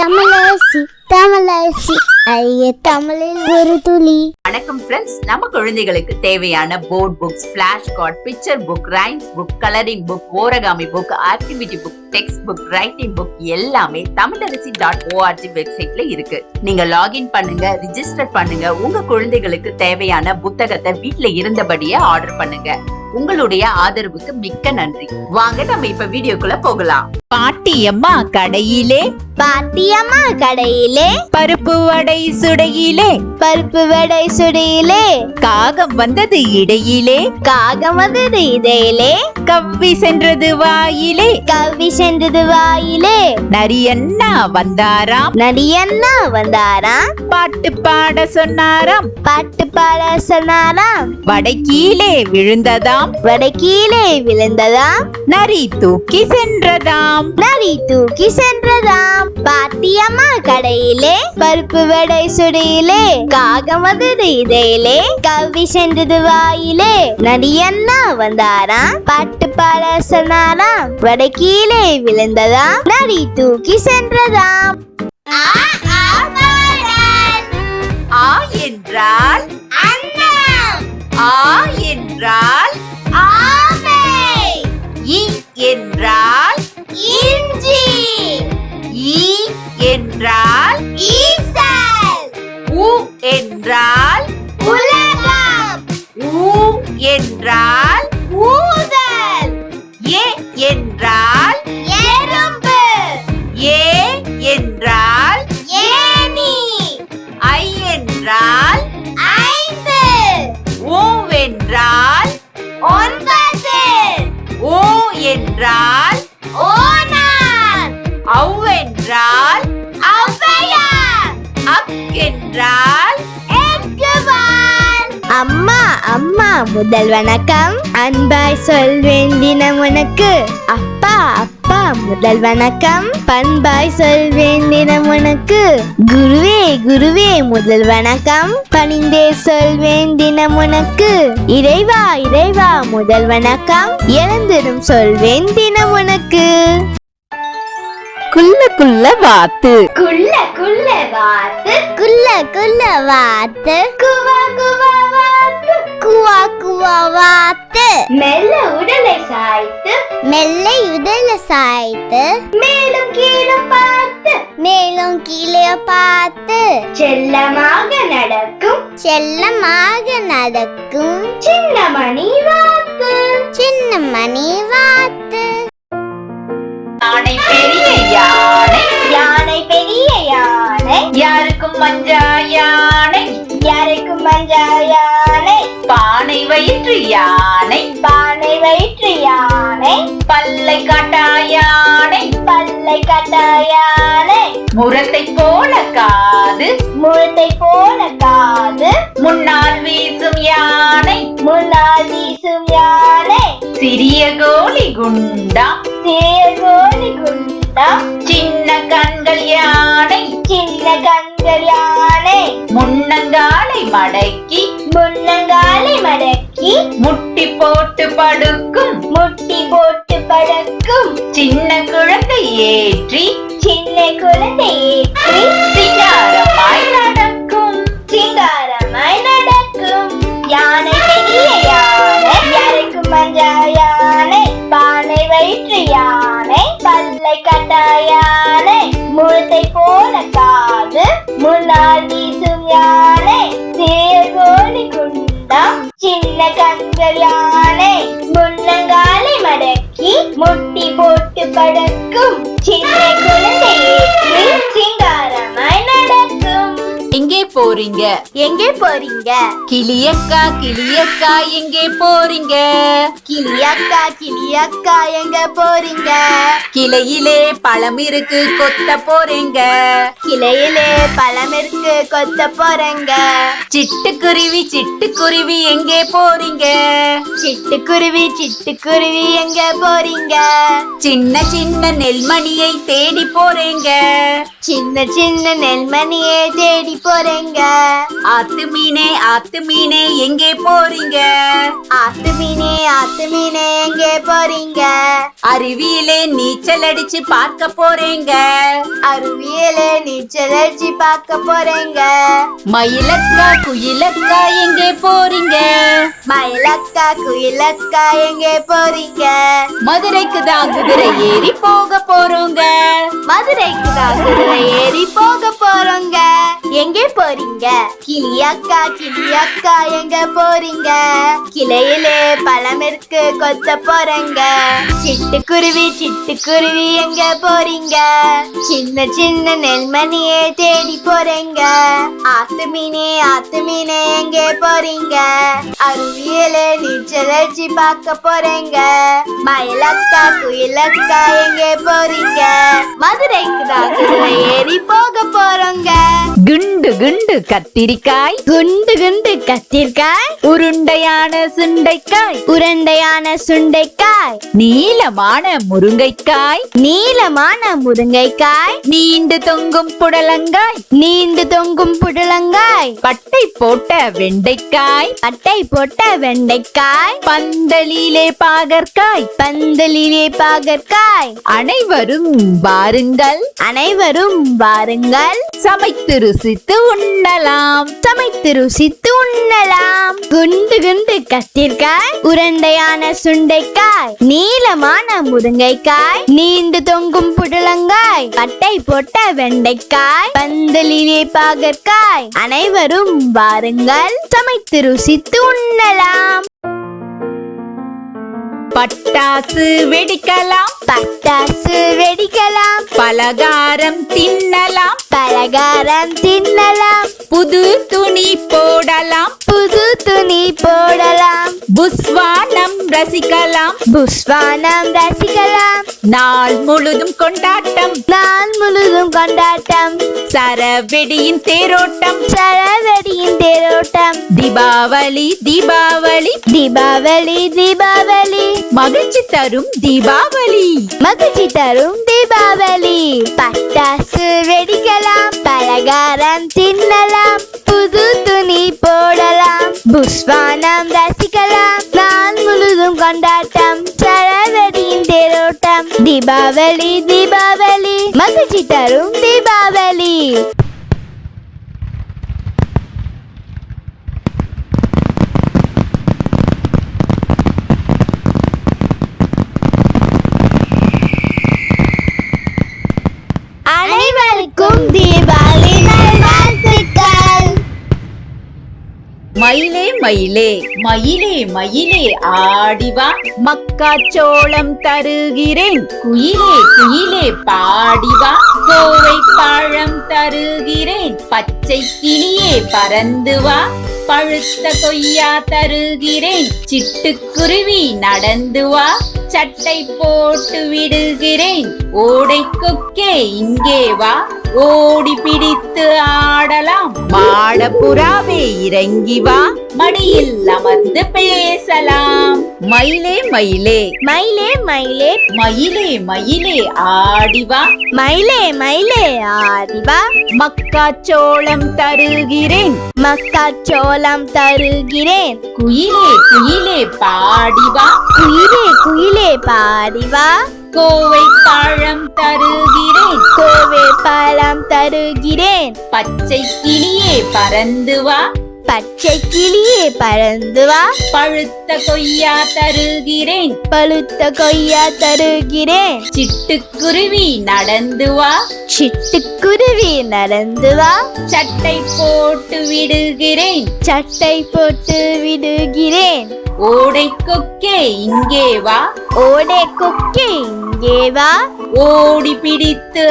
தமிழரசி தமிழரசி ஐய தமிழில் ஒரு துளி. வணக்கம் ஃப்ரெண்ட்ஸ், நம்ம குழந்தைகளுக்கு தேவையான board books, flash card, picture book, rhymes book, colouring book, origami book, activity book, text book, writing book எல்லாமே Tamilarasi.org வெப்சைட்ல இருக்கு. நீங்க லாகின் பண்ணுங்க, ரிஜிஸ்டர் பண்ணுங்க. உங்க குழந்தைகளுக்கு தேவையான புத்தகத்தை வீட்ல இருந்தபடியே ஆர்டர் பண்ணுங்க. உங்களுடைய ஆதரவுக்கு மிக்க நன்றி. வாங்க நம்ம இப்ப வீடியோக்குள்ள போகலாம். பாட்டியம்மா கடையிலே, பாட்டியம்மா கடையிலே, பருப்பு வடை சுடையிலே, பருப்பு வடை சுடையிலே, காகம் வந்தது இடையிலே, காகம் வந்தது இடையிலே, கவ்வி சென்றது வாயிலே, கவ்வி சென்றது வாயிலே, நரியண்ணா வந்தாராம், நரியண்ணா வந்தாராம், பாட்டு பாட சொன்னாராம், பாட்டு பாட சொன்னாராம், வடை கீழே விழுந்ததாம், வடை கீழே விழுந்ததாம், நரி தூக்கி சென்றதாம், நரி தூக்கி சென்றதாம். பாட்டியம்மா கடையிலே, பருப்பு வடை சுடையிலே, காகம் வந்தது இடையிலே, கவ்வி சென்றது வாயிலே, நரியண்ணா வந்தாராம், பாட்டு பாட சொன்னாராம், வடை கீழே விழுந்ததாம், நரி தூக்கி சென்றதாம். ஆ என்றால் அன்னம், ஆ என்றால் ஆமை, இ என்றால் இஞ்சி, ஈ என்றால் ஈசல், உ என்றால் உலகம், ஊ என்றால் ஊதல், ஏ என்றால் எறும்பு, ஏ என்றால் ஏணி, ஐ என்றால் ஐந்து, ஓ என்றால் ஒன்பது, ஓ என்றால் ஓனான், ஔ என்றால் ஔவையார், அக் என்றால் எக்குவான். அம்மா அம்மா முதல் வணக்கம், அன்பாய் சொல்வேன் தினம் உனக்கு. அப்பா அப்பா முதல் வணக்கம், பண்பாய் சொல்வேன் தினம் உனக்கு. குருவே குருவே முதல் வணக்கம், பணிந்தே சொல்வேன் தினம் உனக்கு. இறைவா இறைவா முதல் வணக்கம், எழுந்திரும் சொல்வேன் தினம் உனக்கு. குள்ள குள்ள வாத்து, குள்ள குள்ள வாத்து, குள்ள குள்ள வாத்து, குவா குவா வாத்து, குவா குவா வாத்து, மெல்ல உடலை சாய்த்து, மெல்ல உடலை சாய்த்து, மேலும் கீழே பார்த்து, மேலும் கீழே பார்த்து, செல்லமாக நடக்கும், செல்லமாக நடக்கும், சின்ன மணி வாத்து, சின்ன மணி வாத்து. யானை பெரிய யானை, யானை பெரிய யானை, யாருக்கும் மஞ்சா யானை, யாருக்கும் மஞ்சா யானை, பானை வயிற்று யானை, பானை வயிற்று யானை, பல்லை காட்டா யானை, பல்லை கட்டா யானை, முரத்தை போல காது, முழுத்தை போல காது, முன்னால் வீசும் யானை, முன்னால் வீசும் யானை, சிறிய கோலி குண்டா, சிறிய கோழி குண்டா, சின்ன கண்கள் யானை, சின்ன கண்கள் யானை, முன்னங்காலை மடக்கி, முன்னங்காலை மடக்கி, முட்டி போட்டு படுக்கும், முட்டி போட்டு படுக்கும், சின்ன குழந்தை ஏற்றி, சின்ன குழந்தை ஏற்றி, சிங்காரமாய் நடக்கும், சிங்காரமாய் நடக்கும். யானை பெரிய யானை, யாருக்கும் மஞ்சா யானை, பானை வயிற்று யானை, பல்லை கட்டா யானை, முழுத்தை போல காது, முன்னால் வீசும் யானை, சிறிய கோழி குண்டா, சின்ன கண்கள் யானை, முன்னங்காலை மடக்கி, முட்டி போட்டு படுக்கும், சின்ன குழந்தை ஏற்றி, சிங்காரமாய் நடக்கும். எங்கே போறீங்க, எங்கே போறீங்க? கிளியக்கா கிளியக்கா எங்கே போறீங்க, கிளியக்கா கிளியக்கா எங்க போறீங்க? கிளையிலே பழம் இருக்கு கொத்த போறீங்க, கிளையிலே பழம் இருக்கு கொத்த போறேங்க. சிட்டுக்குருவி எங்கே போறீங்க, சிட்டுக்குருவி எங்க போறீங்க? சின்ன சின்ன நெல்மணியை தேடி போறீங்க, சின்ன சின்ன நெல்மணியை தேடி போறேங்க. ஆத்து மீனே எங்கே போறீங்க? ஆத்து மீனே எங்கே போறீங்க? அருவியிலே நீச்சல் அடிச்சு பார்க்க போறேங்க. அருவியிலே நீச்சல் அடிச்சு பார்க்க போறேங்க. மயிலக்கா குயிலக்கா எங்கே போறீங்க? மயிலக்கா குயிலக்கா எங்கே போறீங்க? மதுரைக்கு தான் குதிரை ஏறி போக போறோங்க. மதுரைக்கு தான் குதிரை ஏறி போக போறோங்க. எங்கே போறீங்க? கிளியக்கா எங்க போறீங்க? கிளையிலே பழம் இருக்கு கொத்த போறேங்க. சிட்டுக்குருவி எங்க போறீங்க? சின்ன சின்ன நெல்மணியே தேடி போறேங்க. ஆத்து மீனே எங்கே போறீங்க? அருவியிலே நீச்சல் அடிச்சு பார்க்க போறேங்க. மயிலக்கா குயிலக்கா எங்கே போறீங்க? மதுரைக்கு தான் குதிரை ஏறி போக போறோங்க. குண்டு குண்டு கத்திரிக்காய், குண்டு குண்டு கத்திரிக்காய், உருண்டையான சுண்டைக்காய், நீளமான முருங்கைக்காய், நீண்டு தொங்கும் புடலங்காய், பட்டை போட்ட வெண்டைக்காய், பந்தலிலே பாகற்காய், அனைவரும் வாருங்கள், சமைத்து ருசித்து உண்ணலாம். குண்டு குண்டு கத்திரிக்காய், உருண்டையான சுண்டைக்காய், நீளமான முருங்கைக்காய், நீண்டு தொங்கும் புடலங்காய், பட்டை போட்ட வெண்டைக்காய், பந்தலிலே பாகற்காய், அனைவரும் வாருங்கள், சமைத்து ருசித்து உண்ணலாம். பட்டாசு வெடிக்கலாம், பலகாரம் தின்னலாம், புது துணி போடலாம், புஸ்வானம் ரசிக்கலாம், நாள் முழுதும் கொண்டாட்டம், சரவெடியின் தேரோட்டம், தீபாவளி, மகிழ்ச்சி தரும் தீபாவளி. பட்டாசு வெடிக்கலாம், பலகாரம் தின்னலாம், புது துணி போடலாம், புஸ்வானம் ரசிக்கலாம், நாள் முழுதும் கொண்டாட்டம், சரவெடியின் தேரோட்டம், தீபாவளி, மகிழ்ச்சி தரும் தீபாவளி. அனைவருக்கும் தீபாவளி நல்வாழ்த்துக்கள். மயிலே ஆடிவா, மக்காச்சோளம் தருகிறேன், குயிலே பாடிவா, கோவை பழம் தருகிறேன், பச்சை கிளியே பறந்து வா, பழுத்த கொய்யா தருகிறேன், சிட்டுக்குருவி நடந்து வா, சட்டை போட்டு விடுகிறேன், ஓடை கொக்கே இங்கே வா, ஓடி பிடித்து ஆடலாம், மாடப்புறாவே இறங்கி வா, மடியில் அமர்ந்து பேசலாம். மயிலே ஆடிவா, ஆடிவா, மக்காச்சோளம் தருகிறேன், குயிலே பாடிவா, பாடிவா, கோவை பழம் தருகிறேன், பச்சை கிளியே பறந்து வா, பழுத்த கொய்யா தருகிறேன், சிட்டுக்குருவி நடந்து வா, சட்டை போட்டு விடுகிறேன், ஓடை கொக்கே இங்கே வா, ஓடி பிடித்து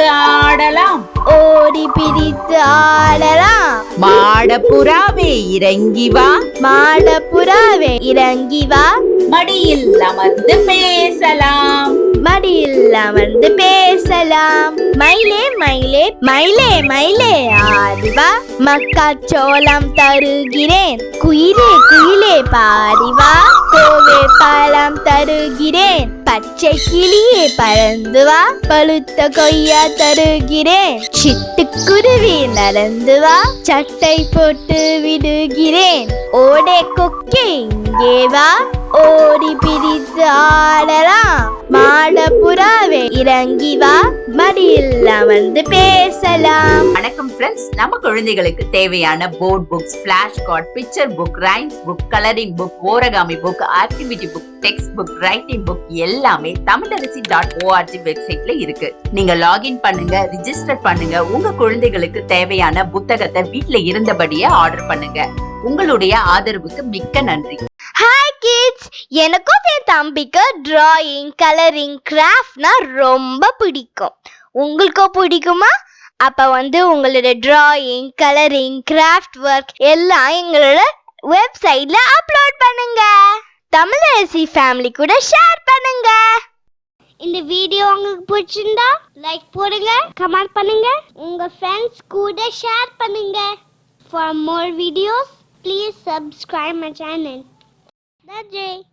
ஆடலாம், மாடப்புறாவே இறங்கி வா, மடியில் அமர்ந்து பேசலாம். மயிலே ஆடிவா, மக்காச்சோளம் தருகிறேன், குயிலே பாடிவா, கோவை பழம் தருகிறேன், பச்சை கிளியே பறந்து வா, பழுத்த கொய்யா தருகிறேன், சிட்டுக்குருவி பறந்து வா, சட்டை போட்டு விடுகிறேன், ஓடே கொக்கே இங்கே வா, ஓடி பிடித்து ஆடலாம், மாடப்புறாவே இறங்கி வா, மடியில் அமர்ந்து பேசலாம். வணக்கம் ஃப்ரெண்ட்ஸ், நம்ம குழந்தைகளுக்கு தேவையான board books, flash card, picture book, rhymes book, colouring book, origami book, activity book, text book, writing book எல்லாமே Tamilarasi.org வெப்சைட்ல இருக்கு. நீங்க லாகின் பண்ணுங்க, ரிஜிஸ்டர் பண்ணுங்க. உங்க குழந்தைகளுக்கு தேவையான புத்தகத்தை வீட்ல இருந்தபடியே ஆர்டர் பண்ணுங்க. உங்களுடைய ஆதரவுக்கு மிக்க நன்றி. ஹாய் கிட்ஸ், எனக்கும் என் தம்பிக்கு டிராயிங், கலரிங், கிராஃப்ட்னா ரொம்ப பிடிக்கும். உங்களுக்கும் பிடிக்குமா? அப்ப உங்களோட டிராயிங், கலரிங், கிராஃப்ட் ஒர்க் எல்லாம் எங்களோட வெப்சைட்ல அப்லோட் பண்ணுங்க. தமிழரசி ஃபேமிலி கூட ஷேர் பண்ணுங்க. இந்த வீடியோ உங்களுக்கு பிடிச்சிருந்தா லைக் போடுங்க, கமெண்ட் பண்ணுங்க, உங்க ஃப்ரெண்ட்ஸ் கூட ஷேர் பண்ணுங்க. For more videos, please subscribe my channel. That's it.